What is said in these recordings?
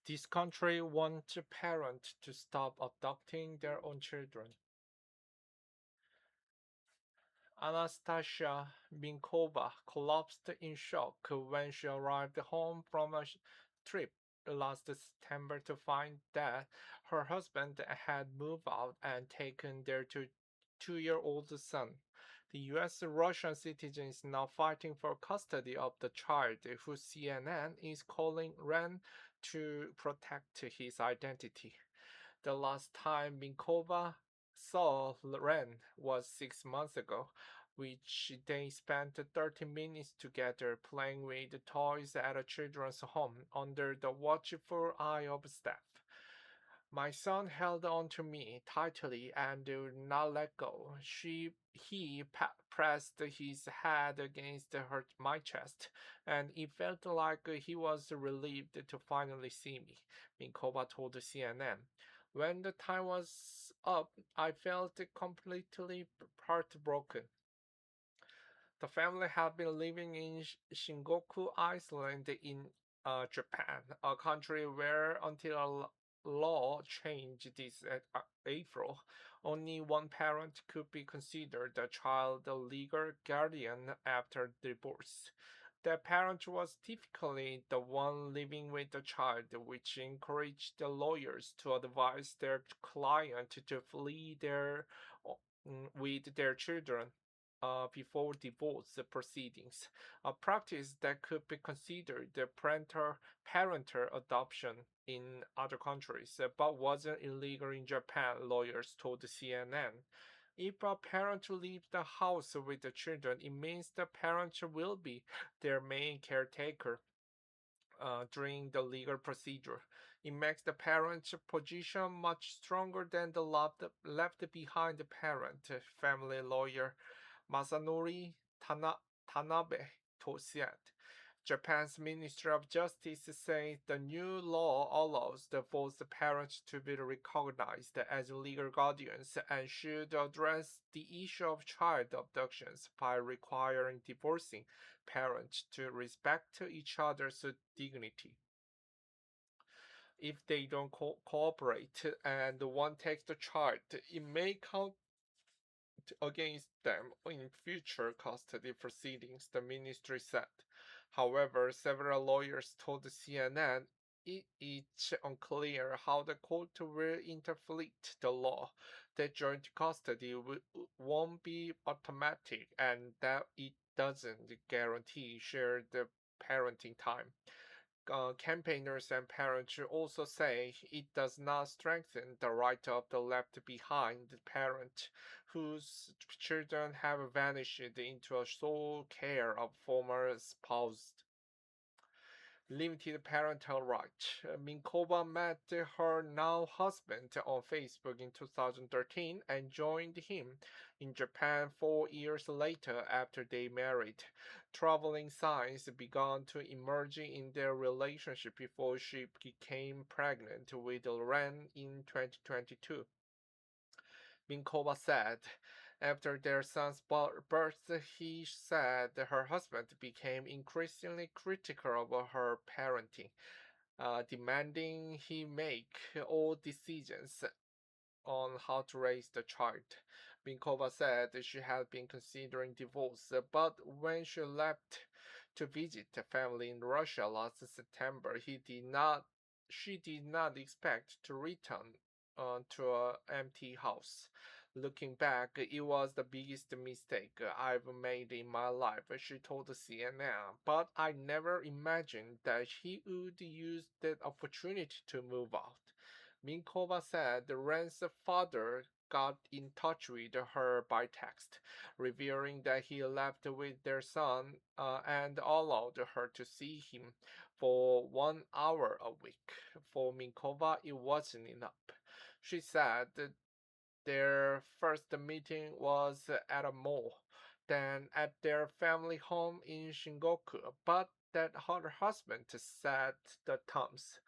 This country wants parents to stop abducting their own children. Anastasia Minkova collapsed in shock when she arrived home from a trip last September to find that her husband had moved out and taken their two-year-old son. The US Russian citizen is now fighting for custody of the child, who CNN is calling Ren to protect his identity. The last time Minkova saw Ren was 6 months ago, which they spent 30 minutes together playing with toys at a children's home under the watchful eye of staff. My son held on to me tightly and would not let go. He pressed his head against my chest, and it felt like he was relieved to finally see me, Minkova told CNN. When the time was up, I felt completely heartbroken. The family had been living in Shingoku Island in Japan, a country where until a law changed this April, only one parent could be considered the child's legal guardian after divorce. The parent was typically the one living with the child, which encouraged the lawyers to advise their client to flee with their children before divorce proceedings, a practice that could be considered parental adoption in other countries, but wasn't illegal in Japan, lawyers told CNN. If a parent leaves the house with the children, it means the parent will be their main caretaker during the legal procedure. It makes the parent's position much stronger than the left behind parent, family lawyer Masanori Tanabe said. Japan's Ministry of Justice says the new law allows the both parents to be recognized as legal guardians and should address the issue of child abductions by requiring divorcing parents to respect each other's dignity. If they don't cooperate and one takes the child, it may count against them in future custody proceedings, the ministry said. However, several lawyers told CNN it's unclear how the court will interpret the law, that joint custody won't be automatic, and that it doesn't guarantee shared parenting time. Campaigners and parents also say it does not strengthen the right of the left behind parent whose children have vanished into a sole care of former spouse. Limited parental rights. Minkova met her now husband on Facebook in 2013 and joined him in Japan 4 years later after they married. Troubling signs began to emerge in their relationship before she became pregnant with Ren in 2022. Minkova said. After their son's birth, he said her husband became increasingly critical of her parenting, demanding he make all decisions on how to raise the child. Minkova said she had been considering divorce, but when she left to visit the family in Russia last September, she did not expect to return to an empty house. Looking back, it was the biggest mistake I've made in my life, she told CNN. But I never imagined that he would use that opportunity to move out. Minkova said Ren's father got in touch with her by text, revealing that he left with their son and allowed her to see him for 1 hour a week. For Minkova, it wasn't enough. She said their first meeting was at a mall, then at their family home in Shingoku, but that her husband set the terms.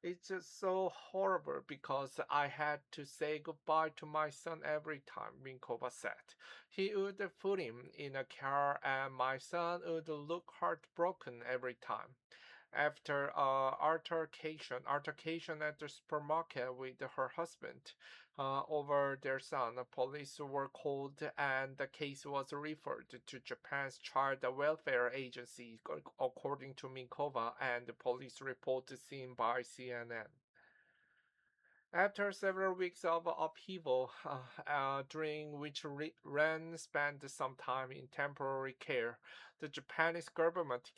It's just so horrible because I had to say goodbye to my son every time, Minkova said. He would put him in a car and my son would look heartbroken every time. After altercation at the supermarket with her husband over their son, police were called and the case was referred to Japan's Child Welfare Agency, according to Minkova and the police report seen by CNN. After several weeks of upheaval, during which Ren spent some time in temporary care, the Japanese government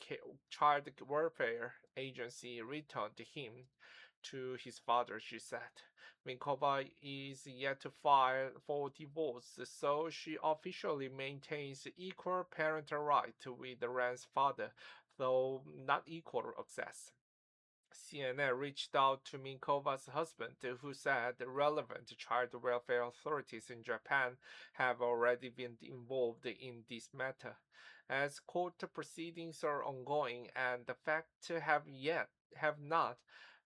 child welfare agency returned him to his father, she said. Minkova is yet to file for divorce, so she officially maintains equal parental right with Ren's father, though not equal access. CNN reached out to Minkova's husband, who said the relevant child welfare authorities in Japan have already been involved in this matter. As court proceedings are ongoing and the facts have not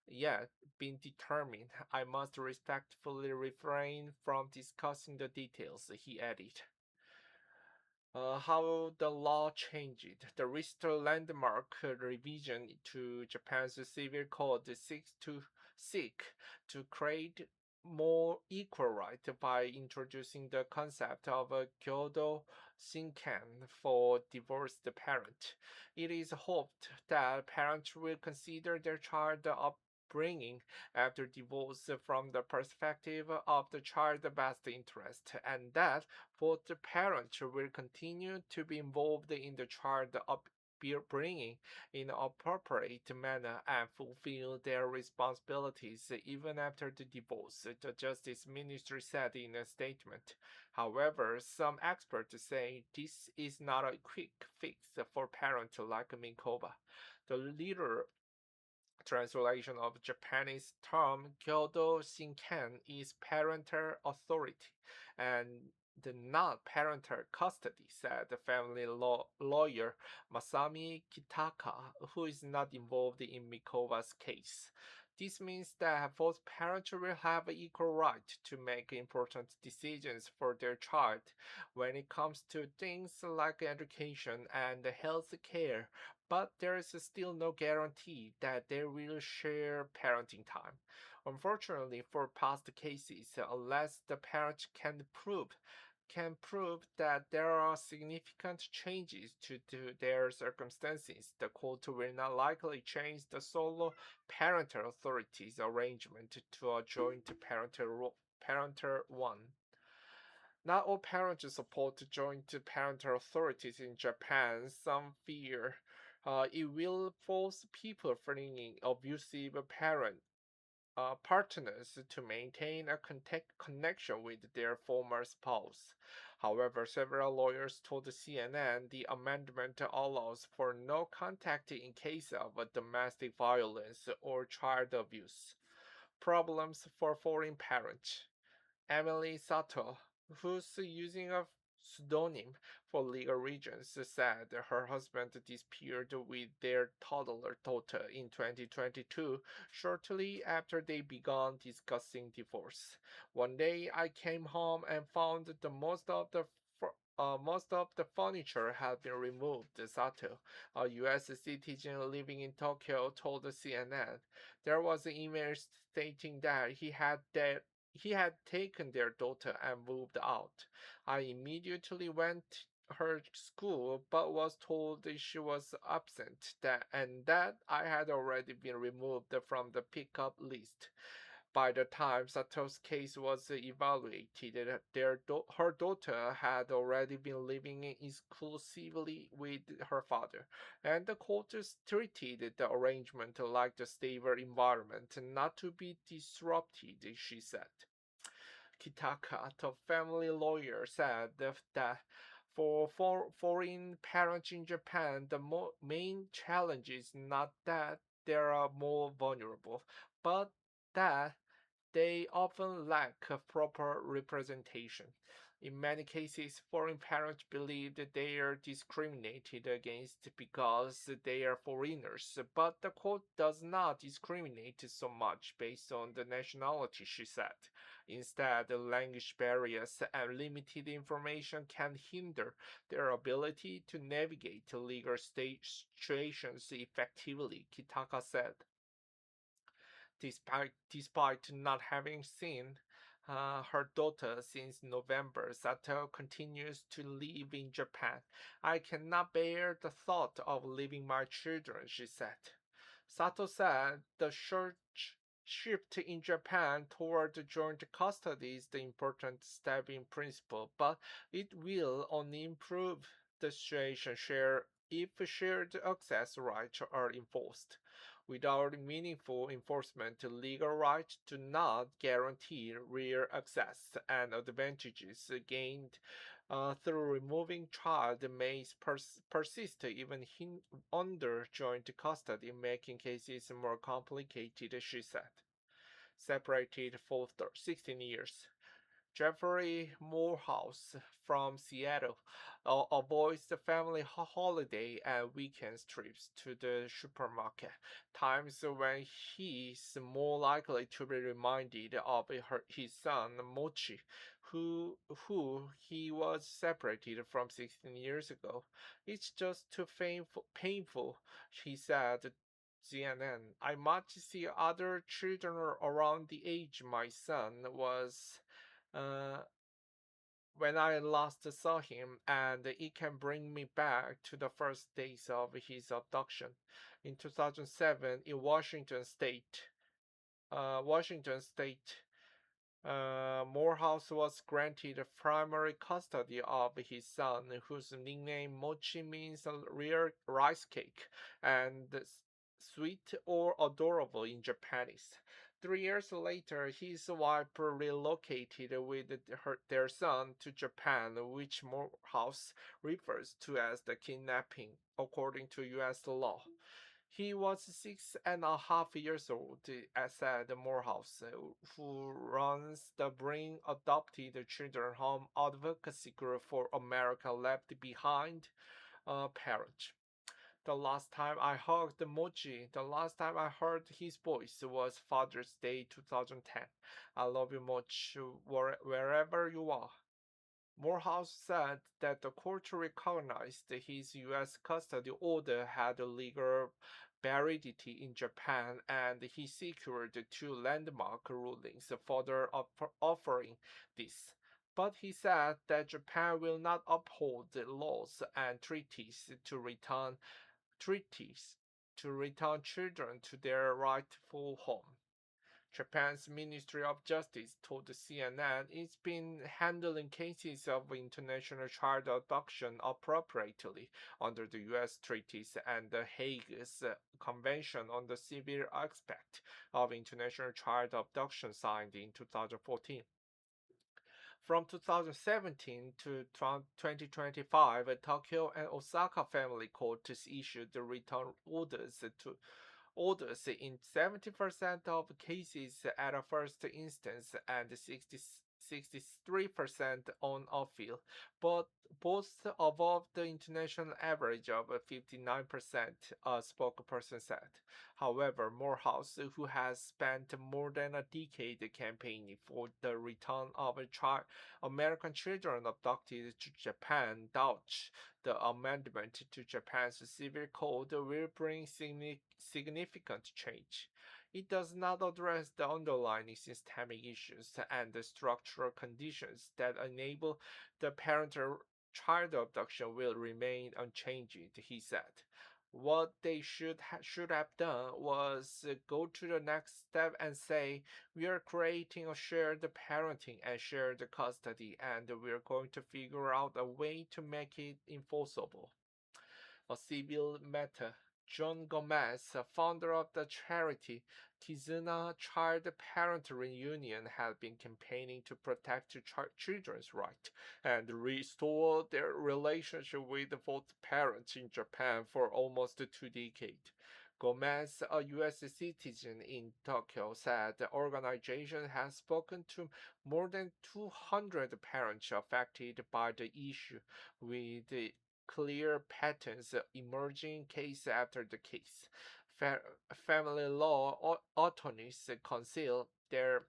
yet been determined, I must respectfully refrain from discussing the details, he added. How the law changed. The recent landmark revision to Japan's civil code seeks to seek to create more equal right by introducing the concept of a kyodo shinken for divorced parent. It is hoped that parents will consider their child upbringing after divorce from the perspective of the child's best interest, and that both the parents will continue to be involved in the child upbringing in an appropriate manner and fulfill their responsibilities even after the divorce, the Justice Ministry said in a statement. However, some experts say this is not a quick fix for parents like Minkova. The leader translation of Japanese term Kyodo Shinken is parental authority and the not parental custody, said the family lawyer Masami Kitaka, who is not involved in Mikova's case. This means that both parents will have equal right to make important decisions for their child when it comes to things like education and health care, but there is still no guarantee that they will share parenting time. Unfortunately, for past cases, unless the parent can prove that there are significant changes to their circumstances, the court will not likely change the solo parental authorities arrangement to a joint parental one. Not all parents support joint parental authorities in Japan. Some fear it will force people fleeing abusive partners to maintain a connection with their former spouse. However, several lawyers told CNN the amendment allows for no contact in case of domestic violence or child abuse. Problems for foreign parents. Emily Sato, who's using a pseudonym for legal reasons, said her husband disappeared with their toddler daughter in 2022, shortly after they began discussing divorce. One day I came home and found that most of the furniture had been removed, Sato, a U.S. citizen living in Tokyo, told CNN. There was an email stating that he had taken their daughter and moved out. I immediately went to her school but was told that she was absent and that I had already been removed from the pickup list. By the time Sato's case was evaluated, her daughter had already been living exclusively with her father, and the court treated the arrangement like the stable environment not to be disrupted, she said. Kitaka, the family lawyer, said that for foreign parents in Japan, the main challenge is not that they are more vulnerable, but that they often lack proper representation. In many cases, foreign parents believe that they are discriminated against because they are foreigners, but the court does not discriminate so much based on the nationality, she said. Instead, language barriers and limited information can hinder their ability to navigate legal situations effectively, Kitaka said. Despite not having seen her daughter since November, Sato continues to live in Japan. I cannot bear the thought of leaving my children, she said. Sato said the short shift in Japan toward joint custody is the important step in principle, but it will only improve the situation if shared access rights are enforced. Without meaningful enforcement, legal rights do not guarantee real access, and advantages gained through removing child may persist even under joint custody, making cases more complicated, she said. Separated for 16 years. Jeffrey Morehouse from Seattle avoids the family holiday and weekend trips to the supermarket, times when he's more likely to be reminded of his son Mochi, who he was separated from 16 years ago. It's just too painful, he said to CNN. I might see other children around the age my son was uh, when I last saw him, and it can bring me back to the first days of his abduction in 2007 in Washington State. Morehouse was granted primary custody of his son, whose nickname Mochi means real rice cake, and sweet or adorable in Japanese. 3 years later, his wife relocated with their son to Japan, which Morehouse refers to as the kidnapping, according to U.S. law. He was 6.5 years old, said Morehouse, who runs the Bring Adopted Children Home advocacy group for America Left Behind parents. The last time I hugged Mochi, the last time I heard his voice was Father's Day 2010. I love you much wherever you are. Morehouse said that the court recognized his U.S. custody order had legal validity in Japan, and he secured two landmark rulings further offering this. But he said that Japan will not uphold the laws and treaties to return children to their rightful home. Japan's Ministry of Justice told CNN it's been handling cases of international child abduction appropriately under the U.S. treaties and the Hague's Convention on the Civil Aspect of International Child Abduction signed in 2014. From 2017 to 2025, Tokyo and Osaka family courts issued return orders in 70% of cases at a first instance and 63% on appeal, but both above the international average of 59%, a spokesperson said. However, Morehouse, who has spent more than a decade campaigning for the return of American children abducted to Japan, doubts the amendment to Japan's civil code will bring significant change. It does not address the underlying systemic issues and the structural conditions that enable the parent-child abduction will remain unchanged, he said. What they should have done was go to the next step and say, we are creating a shared parenting and shared custody, and we're going to figure out a way to make it enforceable. A civil matter. John Gomez, founder of the charity Kizuna Child Parent Reunion, has been campaigning to protect children's rights and restore their relationship with both parents in Japan for almost 2 decades. Gomez, a U.S. citizen in Tokyo, said the organization has spoken to more than 200 parents affected by the issue, with clear patterns emerging case after the case. Fa- Family law attorneys conceal their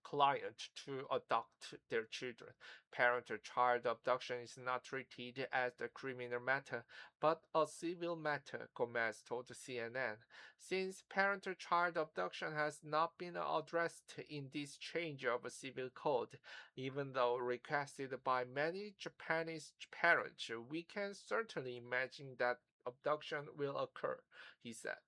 client to adopt their children. Parent-child abduction is not treated as a criminal matter, but a civil matter, Gomez told CNN. Since parent-child abduction has not been addressed in this change of civil code, even though requested by many Japanese parents, we can certainly imagine that abduction will occur, he said.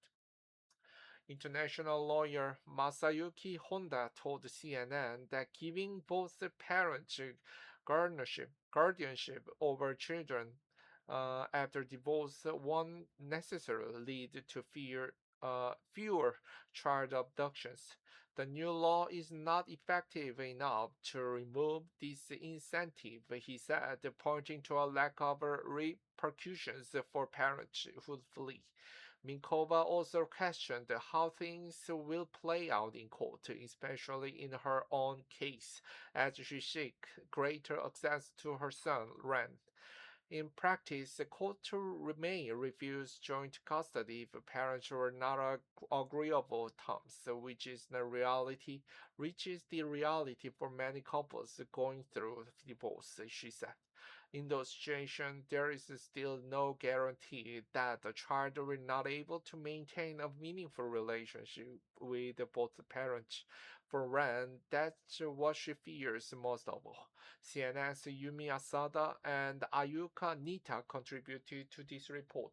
International lawyer Masayuki Honda told CNN that giving both parents guardianship over children after divorce won't necessarily lead to fewer child abductions. The new law is not effective enough to remove this incentive, he said, pointing to a lack of repercussions for parents who flee. Minkova also questioned how things will play out in court, especially in her own case, as she seeks greater access to her son, Ren. In practice, the court may refuse joint custody if parents were not agreeable terms, which is the reality for many couples going through divorce, she said. In those situations, there is still no guarantee that the child will not able to maintain a meaningful relationship with both parents. For Ren, that's what she fears most of all. CNN's Yumi Asada and Ayuka Nita contributed to this report.